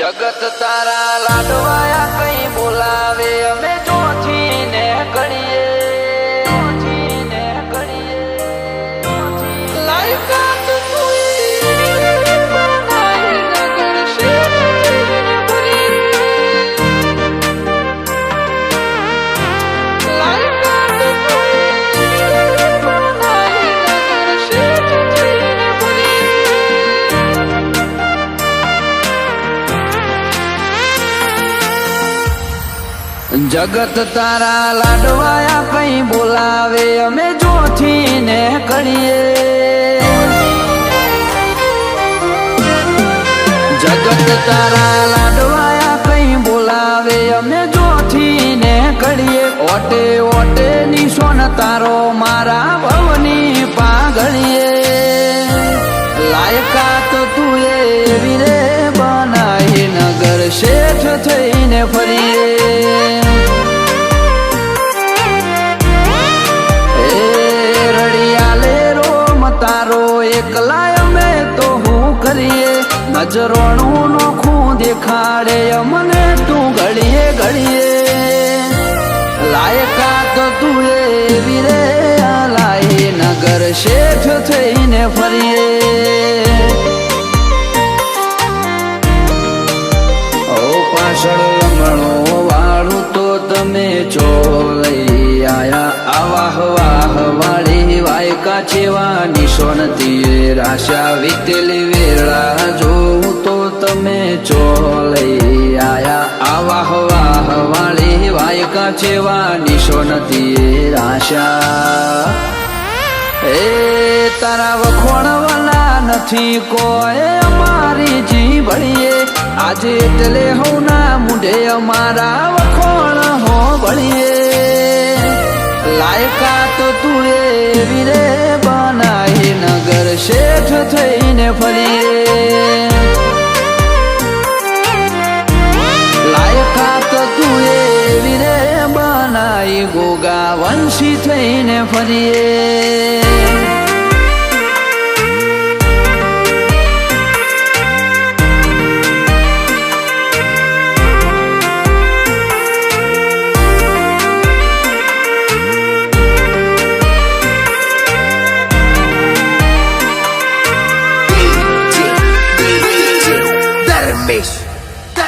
જગત તારા લાડવાયા કઈ બોલાવે અમે જોથી ને કરીએ લાયકાત જગત તારા લાડવાયા કઈ બોલાવે અમે જોથી ને કરીએ જગત તારા લાડવાયા કઈ બોલાવે અમે જોથી ને કરીએ ઓટે ઓટે નિશોન તારો મારા ભવની પાઘડીએ લાયકાત તું એવી રે બનાઈ નગર શેઠ થઈને ફરીએ તારો એકલા અમે તો હું કરીએ નજરોનું નોખું દેખાડે અમને તું ઘડીએ ઘડીએ લાયકાત તું એવી રે લાઈ નગર શેઠ થઈને ફરીએ ઓ પાછળ લમણો વાળું તો તમે ચો લઈ આયા આવાહ વાહ વાળી વાયકા ચેવા નિશોનતી રાશા વીતેલી વેળા જોઉં તો તમે ચો લઈ આયા આવાહ વાહ વાળી વાયકા ચેવા નિશોનતી રાશા એ તારા વખોણવાના નથી કોઈ અમારી જીભળીએ આજે એટલે હોના મુઢે અમારા વખોણ હો ભળીએ લાયકાત તું એવી રે બનાઈ નગર શેઠ થઈને ફરીએ લાયકાત તું એવી રે બનાઈ ગોગા વંશી થઈને ફરીએ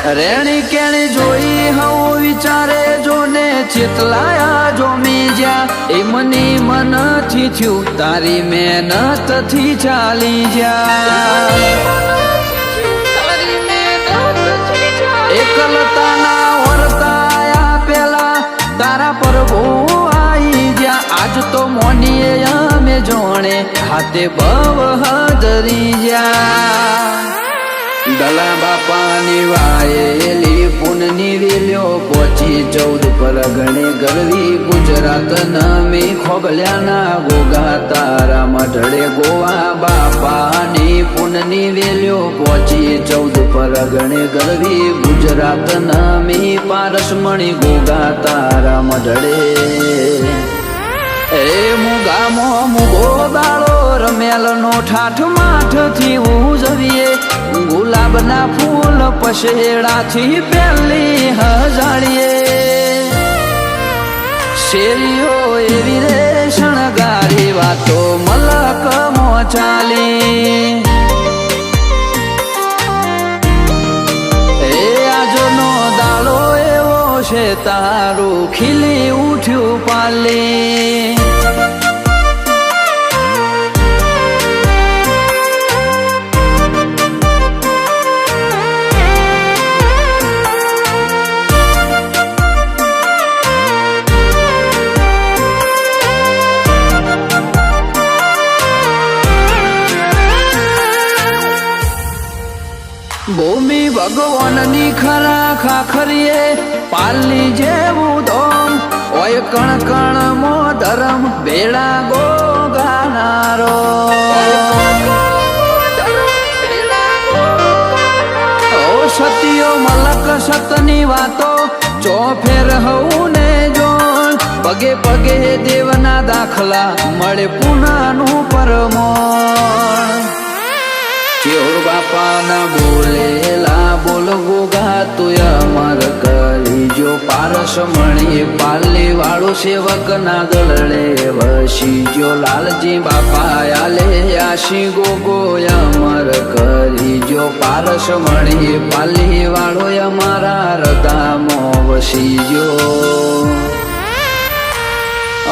રેણી કેણી જોઈ હવું વિચારે જોને ચેતલાયા જોમી જ્યાં એ મની મનથી થયું તારી મહેનત થી ચાલી જ્યાં એકલતાના વર્તાયા પેલા તારા પ્રભુ આઈ જ્યાં આજ તો મોનીએ અમે જોણે હાથે બવ હદરી જ્યાં દલા બાપાની વાયેલી પુનની વેલ્યો પહોંચી 14 પરગણે ગરવી ગુજરાત નમી ખોગલ્યાના ગોગા તારા મઢડે ગોવા બાપાની પુનની વેલ્યો પહોંચી 14 પરગણે ગરવી ગુજરાત નમી પારસમણી ગોગા તારા મઢડે એ મુગામો મુગો દાળો રમેલનો ઠાઠ માઠથી ઉજવીએ ગુલાબના ફૂલ પશેડાથી પેલી હજાળીએ શેરીઓ એવી રે શણગારી વાતો મલક મોચાલી એ આજનો દાડો એવો છે તારું ખીલી ઉઠ્યું પાલી ભૂમિ ભગવાનની ખરા ખાખરીએ પાલની જેવું ધોમ ઓય કણ કણ મો ધરમ ભેળા ગોગાનારો ઓ સતિયો મલક સતની વાતો ચોફેર હવું ને જોણ પગે પગે દેવના દાખલા મળે પુનાનું પરમોણ કેવર બાપાના બોલેલા બોલ ગોગા તું અમર કરી જો પારસ મણી પાલી વાળો સેવક ના ગળે વસી જો લાલજી બાપા આલે આશી ગોગો અમર કરી જો પારસ મણી પાલી વાળો અમારા હૃદયમો વસી જો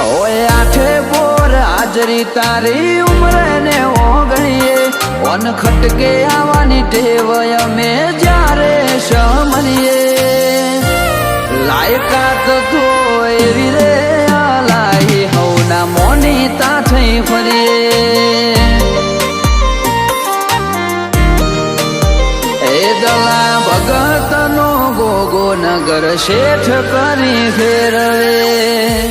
ઓય આઠે બોર હાજરી તારી ઉમરે ને ઓગણીએ વન ખટકે આવવાની ટેવ અમે જ્યારે સમરીએ લાયકાત તો એવી રે લાઈ હવના મોની તા થઈ ફરીએ એ દલા ભગત નો ગોગો નગર શેઠ કરી ફેરવે